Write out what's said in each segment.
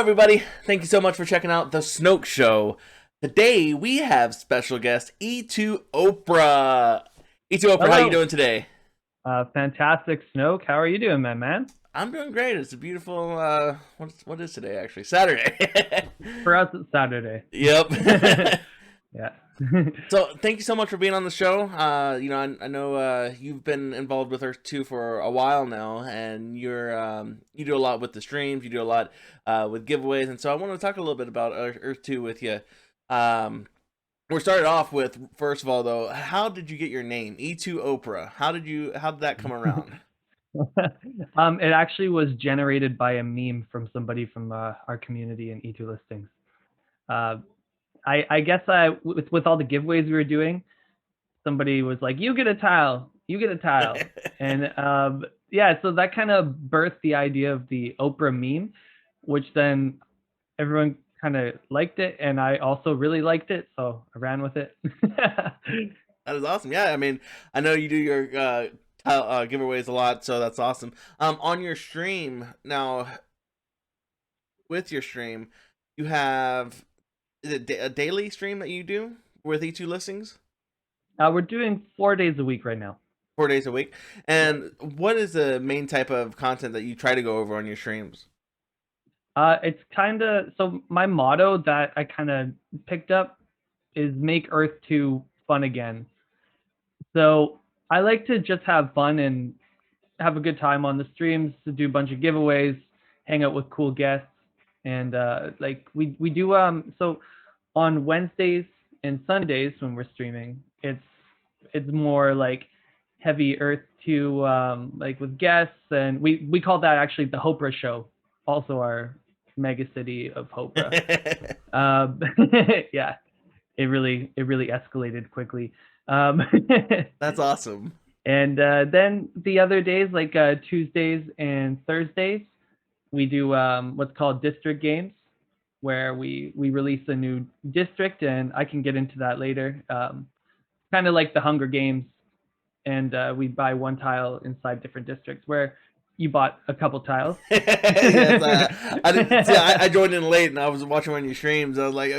everybody. Thank you so much for checking out the Snoke Show. Today we have special guest E2Oprah. E2Oprah, how you Hello. doing today? Fantastic, Snoke. How are you doing, my man? I'm doing great. It's a beautiful what is today actually? Saturday. For us, it's Saturday. Yep. Yeah. So thank you so much for being on the show. I know you've been involved with Earth 2 for a while now, and you do a lot with the streams. You do a lot with giveaways, and so I want to talk a little bit about Earth 2 with you. Um, we're started off with, first of all, though, how did you get your name, E2Oprah? How did that come around? It actually was generated by a meme from somebody from our community in e2listings. Uh, I guess with all the giveaways we were doing, somebody was like, "You get a tile, you get a tile," and yeah, so that kind of birthed the idea of the Oprah meme, which then everyone kind of liked it, and I also really liked it, so I ran with it. That is awesome. Yeah, I mean, I know you do your giveaways a lot, so that's awesome. On your stream now, with your stream, you have is it a daily stream that you do with E2 listings? We're doing 4 days a week right now. 4 days a week. Yeah. And what is the main type of content that you try to go over on your streams? It's kind of so my motto that I kind of picked up is make Earth 2 fun again. So I like to just have fun and have a good time on the streams, to do a bunch of giveaways, hang out with cool guests, and like we do so on Wednesdays and Sundays when we're streaming, it's more like heavy Earth 2, like with guests, and we call that actually the Hopra Show, also our mega city of Hopra. Um, yeah, it really escalated quickly. Um, That's awesome. and then the other days, like Tuesdays and Thursdays, we do what's called district games, where we release a new district, and I can get into that later. Kind of like the Hunger Games, and we buy one tile inside different districts, where you bought a couple tiles. Yes, I didn't see. I joined in late, and I was watching one of your streams. I was like,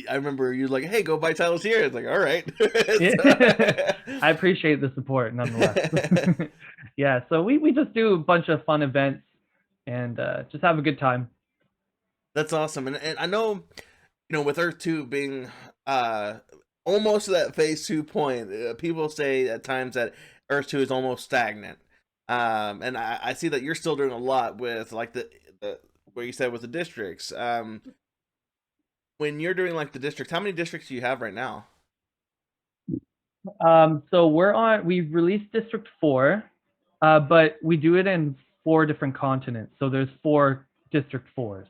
I remember you were like, "Hey, go buy titles here." It's like, all right. I appreciate the support nonetheless. Yeah, so we just do a bunch of fun events and just have a good time. That's awesome, and I know, with Earth 2 being uh almost to that phase 2 point, people say at times that Earth 2 is almost stagnant. And I see that you're still doing a lot with like the where you said with the districts. When you're doing like the districts, how many districts do you have right now? So we've released District 4, but we do it in 4 different continents. So there's 4 District 4s.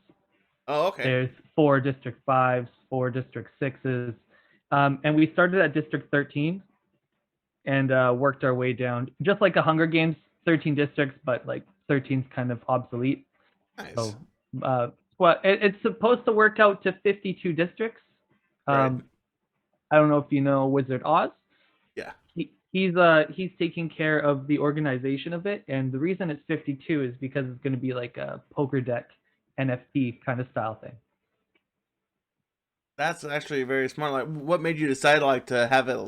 Oh, okay. There's 4 District 5s, 4 District 6s. And we started at District 13 and worked our way down, just like a Hunger Games, 13 districts, but like 13's kind of obsolete. Nice. So, it's supposed to work out to 52 districts. Right. Um, I don't know if you know Wizard Oz. Yeah. He's taking care of the organization of it, and the reason it's 52 is because it's going to be like a poker deck NFT kind of style thing. That's actually very smart. Like, what made you decide like to have it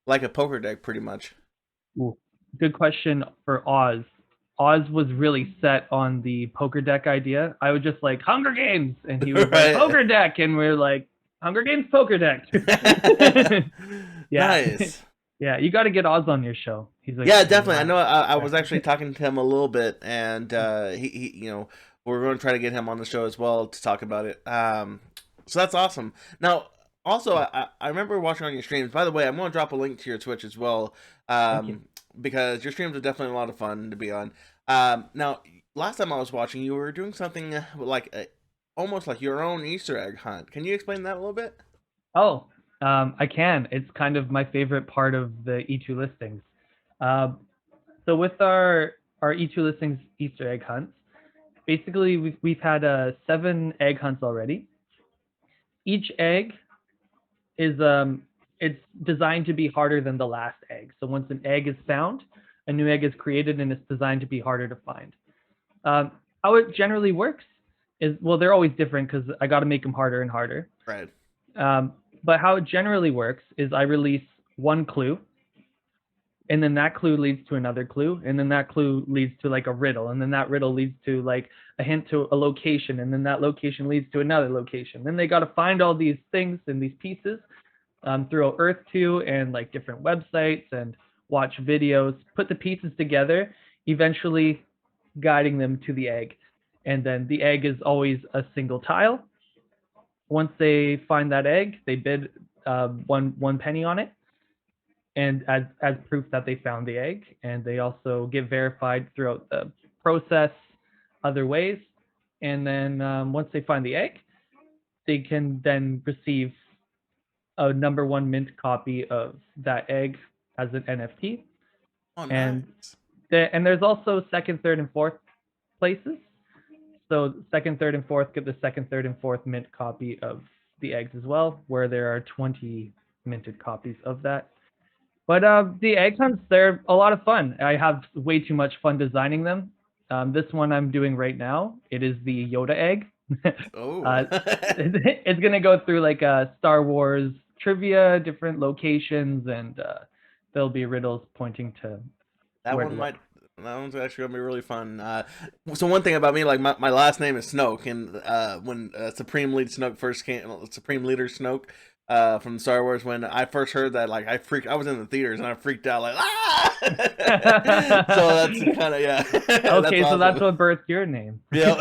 like a poker deck, pretty much? Ooh, good question for Oz. Oz was really set on the poker deck idea. I was just like Hunger Games, and he was like Right. poker deck, and we're like Hunger Games poker deck. Yeah, Nice. yeah. You got to get Oz on your show. He's like, Yeah, definitely. I know. I was actually talking to him a little bit, and he we're going to try to get him on the show as well to talk about it. So that's awesome. Now, also, I remember watching on your streams. By the way, I'm going to drop a link to your Twitch as well, Thank you. because your streams are definitely a lot of fun to be on. Now, last time I was watching, you were doing something like almost like your own Easter egg hunt. Can you explain that a little bit? Oh, I can. It's kind of my favorite part of the E2 listings. Um, so with our E2 listings Easter egg hunts, basically we've had 7 egg hunts already. Each egg is it's designed to be harder than the last egg. So once an egg is found, a new egg is created, and it's designed to be harder to find. How it generally works is, well, they're always different because I got to make them harder and harder. Right. Um, but how it generally works is I release one clue, and then that clue leads to another clue, and then that clue leads to like a riddle, and then that riddle leads to like a hint to a location, and then that location leads to another location. Then they got to find all these things and these pieces through Earth 2 and like different websites and watch videos, put the pieces together, eventually guiding them to the egg. And then the egg is always a single tile. Once they find that egg, they bid one penny on it, and as proof that they found the egg. And they also get verified throughout the process other ways. And then once they find the egg, they can then receive a number one mint copy of that egg as an NFT. Oh, And nice. and there's also second, third, and fourth places. So second, third, and fourth get the second, third, and fourth mint copy of the eggs as well, where there are 20 minted copies of that. But the egg hunts, they're a lot of fun. I have way too much fun designing them. This one I'm doing right now, it is the Yoda egg. Oh. uh, it's going to go through like Star Wars trivia, different locations, and there'll be riddles pointing to That where to one look. might. That one's actually gonna be really fun. So one thing about me, like my last name is Snoke, and when Supreme Leader Snoke, from Star Wars, when I first heard that, like I was in the theaters and I freaked out, like ah. So that's kind of yeah. That's Okay, so that's awesome. what birthed your name. Yeah.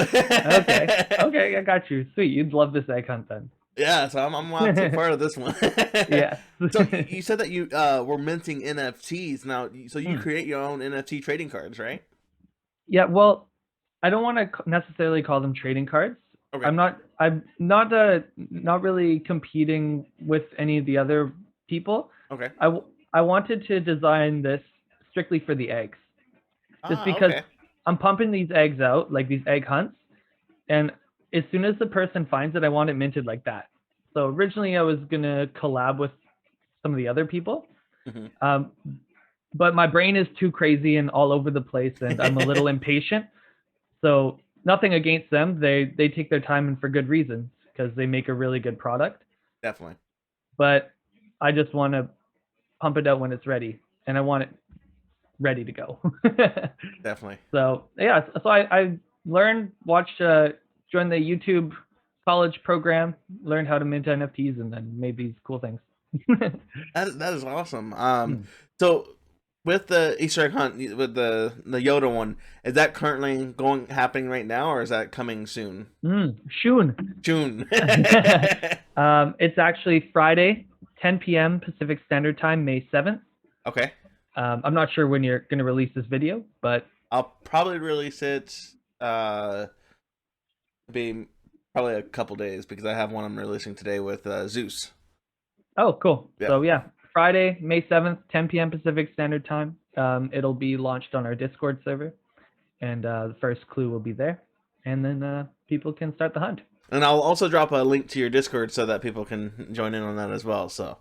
Okay, I got you. Sweet, you'd love this egg hunt then. Yeah, so I'm gonna take part of this one. Yes. So you said that you were minting NFTs now. So you Hmm. create your own NFT trading cards, right? Yeah, well, I don't want to necessarily call them trading cards. Okay. I'm not really competing with any of the other people. Okay. I wanted to design this strictly for the eggs, just Ah, because okay. I'm pumping these eggs out, like these egg hunts, and as soon as the person finds it, I want it minted like that. So originally I was gonna collab with some of the other people, Hmm. um, but my brain is too crazy and all over the place, and I'm a little impatient. So nothing against them. They take their time and for good reasons because they make a really good product. Definitely. But I just want to pump it out when it's ready, and I want it ready to go. Definitely. So yeah, so I learned, watched, joined the YouTube college program, learned how to mint NFTs, and then made these cool things. That is awesome. Hmm. So with the Easter egg hunt with the Yoda one, is that currently happening right now, or is that coming soon? Shun. June. It's actually Friday, 10 p.m. Pacific Standard Time, May 7th. Okay. I'm not sure when you're going to release this video, but I'll probably release it. Be probably a couple days because I have one I'm releasing today with Zeus. oh, cool. Yeah. So yeah, Friday, May 7th, 10 p.m. Pacific Standard Time. It'll be launched on our Discord server, and the first clue will be there, and then people can start the hunt. And I'll also drop a link to your Discord so that people can join in on that as well. So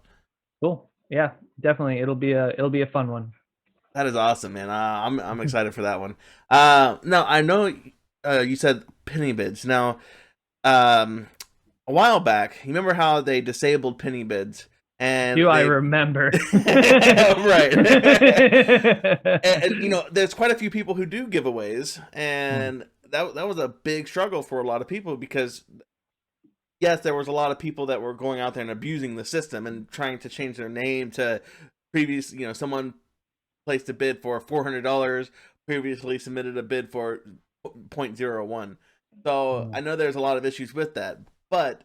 Cool. Yeah, definitely. It'll be a fun one. that is awesome, man. I'm excited for that one. Now I know you said penny bids. Now, a while back, you remember how they disabled penny bids, and Do I remember? right. And, you know, there's quite a few people who do giveaways, and that was a big struggle for a lot of people because yes, there was a lot of people that were going out there and abusing the system and trying to change their name to previous. You know, someone placed a bid for $400, previously submitted a bid for 0.01. So I know there's a lot of issues with that, but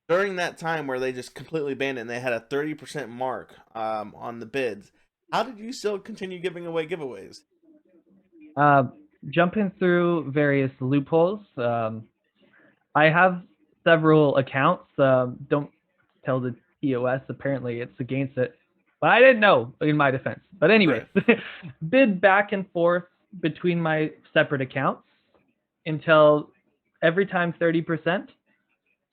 during that time where they just completely banned it and they had a 30% mark on the bids, how did you still continue giving away giveaways? Uh, Jumping through various loopholes. I have several accounts. Don't tell the TOS. Apparently, it's against it. But I didn't know, in my defense. But anyways, Right. bid back and forth between my separate accounts until every time 30%.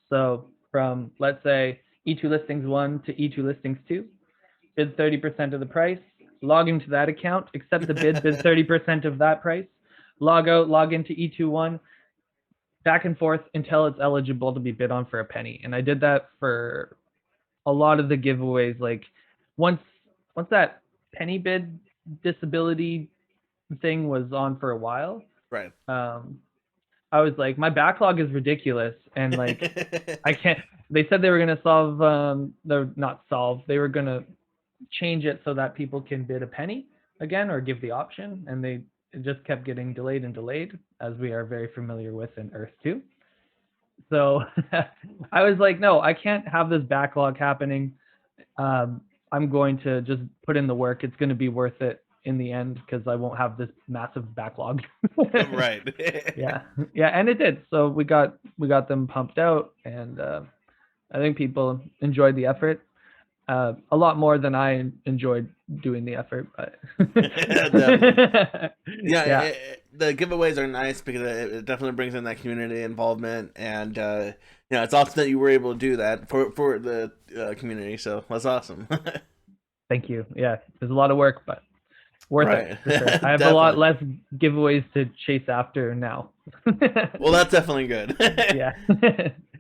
So from, let's say, e2listings 1 to e2listings 2, bid 30% of the price, log into that account, accept the bid 30% of that price, log out, log into E21, back and forth until it's eligible to be bid on for a penny. And I did that for a lot of the giveaways. Like once once that penny bid disability thing was on for a while, Right. I was like, my backlog is ridiculous, and like I can't. They said they were gonna solve, they're not solve. They were gonna change it so that people can bid a penny again or give the option, and they it just kept getting delayed and delayed, as we are very familiar with in Earth 2. So I was like, no, I can't have this backlog happening. I'm going to just put in the work. It's going to be worth it in the end because I won't have this massive backlog. Right. Yeah, yeah, and it did. So we got them pumped out, and I think people enjoyed the effort a lot more than I enjoyed doing the effort. But Definitely. Yeah, yeah, the giveaways are nice because it definitely brings in that community involvement, and it's awesome that you were able to do that for the community. So that's awesome. thank you. Yeah, there's a lot of work, but worth it Right. for sure. I have a lot Definitely. less giveaways to chase after now. Well, that's definitely good. Yeah.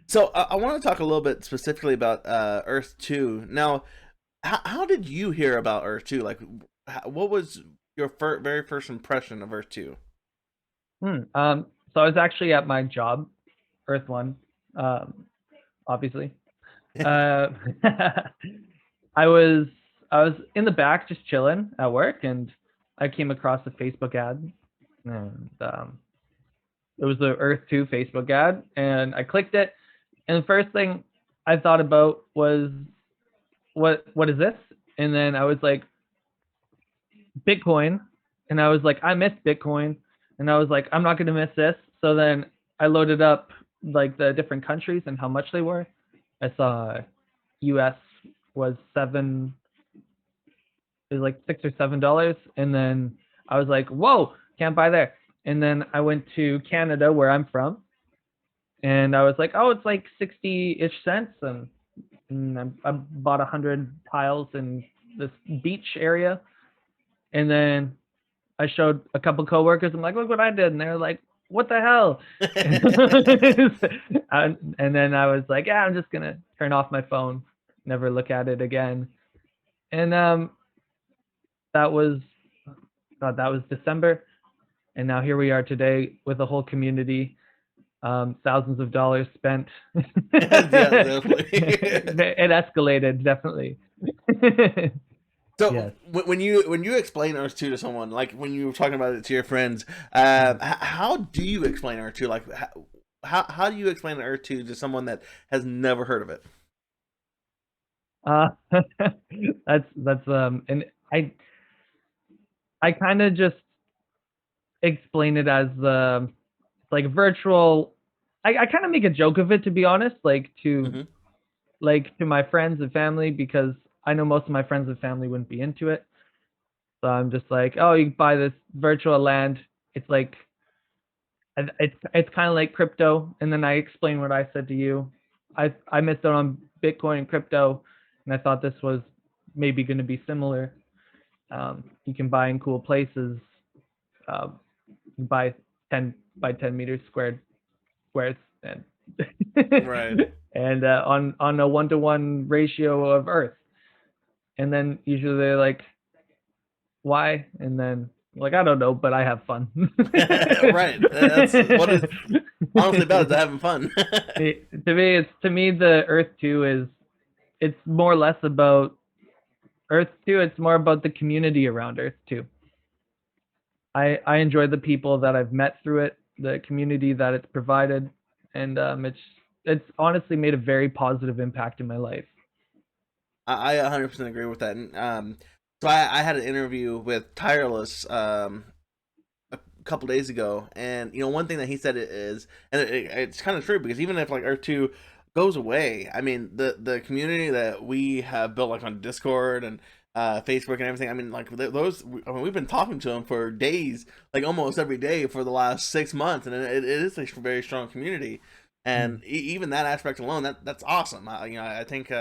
So I want to talk a little bit specifically about Earth 2. Now, how did you hear about Earth 2? Like, what was your very first impression of Earth 2? So I was actually at my job, Earth One, um, obviously. Uh, I was I was in the back just chilling at work, and I came across a Facebook ad, and it was the Earth Two Facebook ad, and I clicked it, and the first thing I thought about was what is this? And then I was like, Bitcoin, and I was like, I missed Bitcoin, and I was like, I'm not gonna miss this. So then I loaded up like the different countries and how much they were. I saw U.S. was seven, it was like $6 or $7, and then I was like, whoa, can't buy there. And then I went to Canada, where I'm from, and I was like, oh, it's like 60-ish cents, and I bought 100 tiles in this beach area, and then I showed a couple coworkers. I'm like, look what I did, and they're like, what the hell? And then I was like, yeah, I'm just gonna turn off my phone, never look at it again. And that was that was December, and now here we are today with a whole community, thousands of dollars spent. Yeah, definitely. It escalated definitely. So Yes. when you explain Earth 2 to someone, like when you were talking about it to your friends, how do you explain Earth 2? Like how do you explain Earth 2 to someone that has never heard of it? Uh, that's and I kind of just explain it as like virtual. I kind of make a joke of it, to be honest, Hmm. to my friends and family, because I know most of my friends and family wouldn't be into it. So I'm just like, oh, you buy this virtual land. It's like it's kind of like crypto, and then I explain what I said to you. I missed out on Bitcoin and crypto, and I thought this was maybe going to be similar. You can buy in cool places. Uh, you buy 10 by 10 meters squares, and Right. and on a 1-to-1 ratio of Earth. And then usually they're like, why? And then like, I don't know, but I have fun. Right. That's what is honestly about is having fun. To me the Earth 2 is, it's more or less about Earth 2. It's more about the community around Earth 2. I enjoy the people that I've met through it, the community that it's provided, and it's honestly made a very positive impact in my life. I 100% agree with that. And, so I had an interview with Tireless a couple days ago, and one thing that he said is, and it's kind of true because even if like Earth 2 goes away, I mean the community that we have built like on Discord and Facebook and everything. I mean, like those. I mean, we've been talking to them for days, like almost every day for the last 6 months, and it is a very strong community. Hmm. And even that aspect alone, that's awesome. I think.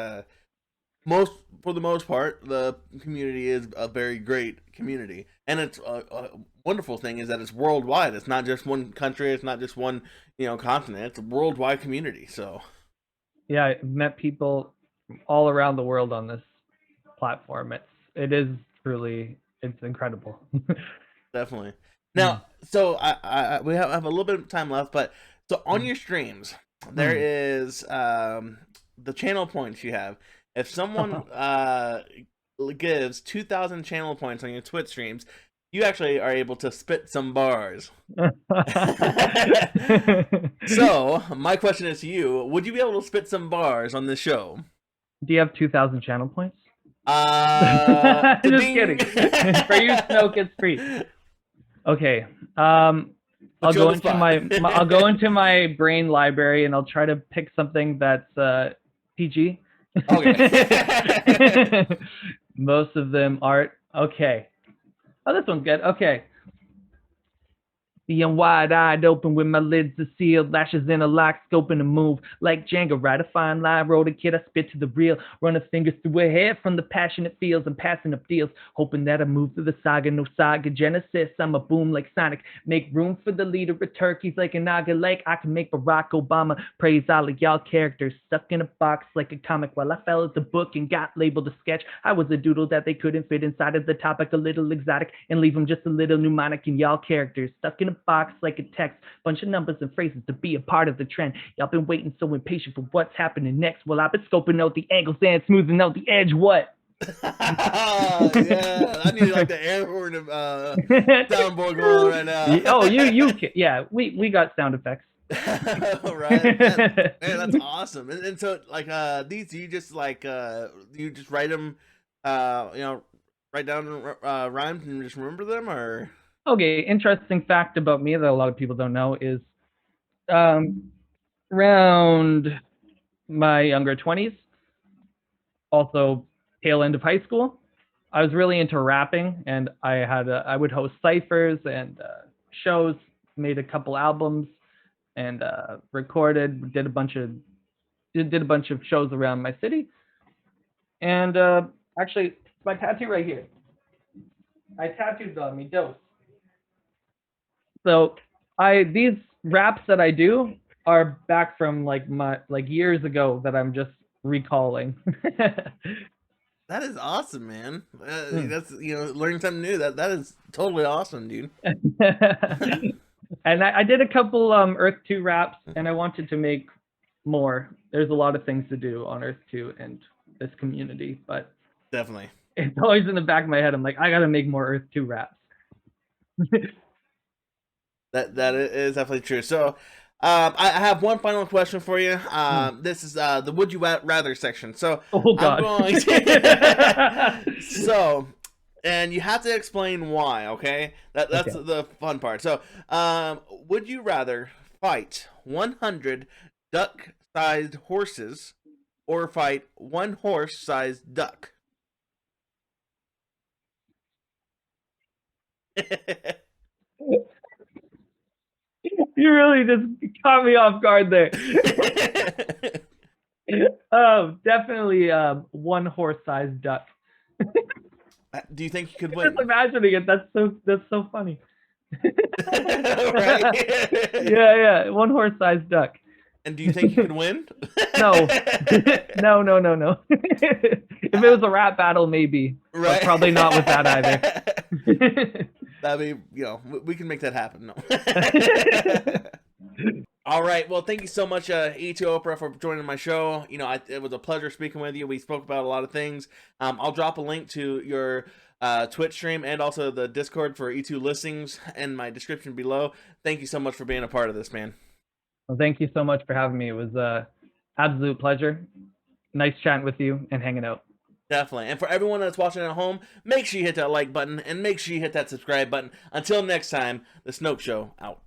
most for the most part, the community is a very great community, and it's a wonderful thing is that it's worldwide. It's not just one country. It's not just one continent. It's a worldwide community. So Yeah, I've met people all around the world on this platform. It is truly it's incredible. definitely. Hmm. Now, so we have a little bit of time left, but so on Hmm. your streams, there Hmm. is the channel points you have. If someone gives 2,000 channel points on your Twitch streams, you actually are able to spit some bars. So, my question is to you: would you be able to spit some bars on this show? Do you have 2,000 channel points? Just Ding. kidding. For you, Snoke, it's free. Okay. I'll Put you on go the into spot. I'll go into my brain library and I'll try to pick something that's PG. Okay. Most of them aren't. Okay. Oh, this one's good. Okay. Being wide-eyed open with my lids sealed, lashes in a lock, scoping to move. Like Jenga, ride a fine line, roll a kid, I spit to the reel. Running fingers through her hair from the passionate feels and passing up deals. Hoping that I move through the saga, no saga genesis. I'm a boom like Sonic. Make room for the leader of turkeys like an Naga Lake. I can make Barack Obama praise all of y'all characters. Stuck in a box like a comic while I fell at the book and got labeled a sketch. I was a doodle that they couldn't fit inside of the topic, a little exotic, and leave them just a little mnemonic in y'all characters. Stuck in a box like a text, bunch of numbers and phrases to be a part of the trend. Y'all been waiting so impatient for what's happening next. Well, I've been scoping out the angles and smoothing out the edge. What? Yeah, I need like the air horn soundboard going on right now. Oh, you yeah, we got sound effects. Right, man, that's awesome. And so like these you just like you just write them write down rhymes and just remember them, or Okay, interesting fact about me that a lot of people don't know is around my younger 20s, also tail end of high school, I was really into rapping, and I would host ciphers and shows, made a couple albums, and recorded, did a bunch of shows around my city, and actually, my tattoo right here. I tattooed on me dose. So these raps that I do are back from my years ago that I'm just recalling. that is awesome, man. That's learning something new. That is totally awesome, dude. And I did a couple Earth 2 raps, and I wanted to make more. There's a lot of things to do on Earth 2 and this community, but Definitely. it's always in the back of my head. I'm like, I gotta make more Earth 2 raps. That is definitely true. So, I have one final question for you. This is the Would You Rather section. So, Oh God. I'm going to... So, and you have to explain why. Okay, that's Okay. the fun part. So, would you rather fight 100 duck-sized horses or fight one horse-sized duck? You really just caught me off guard there. Definitely one horse-sized duck. Do you think you could win? Just imagining it, that's so funny. Right? Yeah, one horse-sized duck. And do you think you could win? No. No. If it was a rap battle, maybe. Right. But probably not with that either. That'd be, we can make that happen. No. All right. Well, thank you so much, E2Oprah, for joining my show. It was a pleasure speaking with you. We spoke about a lot of things. I'll drop a link to your Twitch stream and also the Discord for e2listings in my description below. Thank you so much for being a part of this, man. Well, thank you so much for having me. It was an absolute pleasure. Nice chatting with you and hanging out. Definitely. And for everyone that's watching at home, make sure you hit that like button and make sure you hit that subscribe button. Until next time, the Snoke Show out.